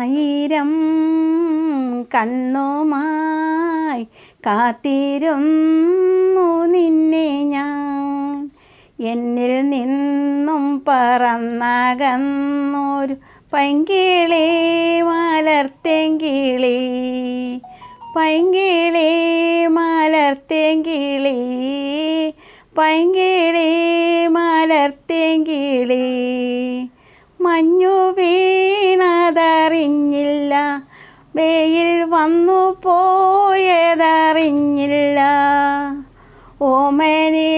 ആയിരം കണ്ണുമായി കാത്തിരുന്നു നിന്നെ ഞാൻ. എന്നിൽ നിന്നും പറന്നകന്നൊരു പൈങ്കിളി മലർത്തേങ്കിളി, പൈങ്കിളി മലർത്തേങ്കിളി, പൈങ്കിളി മലർത്തേങ്കിളി. മഞ്ഞു വീണതറിഞ്ഞില്ല, വെയിൽ വന്നു പോയതറിഞ്ഞില്ല. ഓമനേ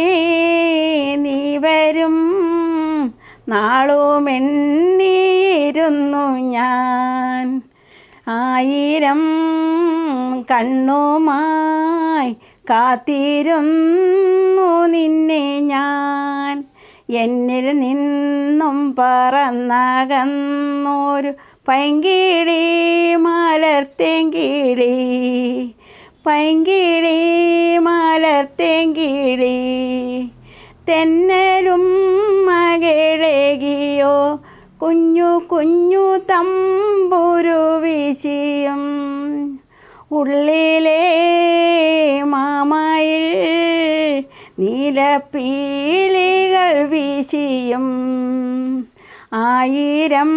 നീ വരും നാളുമെണ്ണിയിരുന്നു ഞാൻ. ആയിരം കണ്ണുമായി കാത്തിരുന്നു നിന്നെ ഞാൻ. എന്നിൽ നിന്നും പറന്നകന്നൊരു പൈങ്കിളി മലർത്തേങ്കിളി, പൈങ്കിളി മലർത്തേങ്കിളി. തെന്നലും മകളേകിയോ കുഞ്ഞു കുഞ്ഞു തമ്പുരു വീശിയും, ഉള്ളിലെ മാമയിൽ നീലപ്പീലികൾ വീശിയും. ആയിരം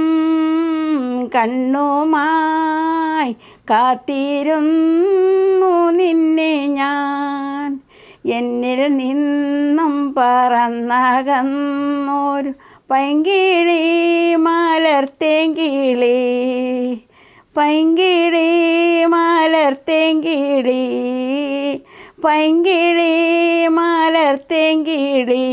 കണ്ണുമായി കാത്തിരുന്നു നിന്നെ ഞാൻ. എന്നിൽ നിന്നും പറന്നകന്നൊരു പൈങ്കിളി മലർത്തേങ്കിളി, പൈങ്കിളി മലർത്തേങ്കിളി, പൈങ്കിളി മലർത്തേങ്കിളി.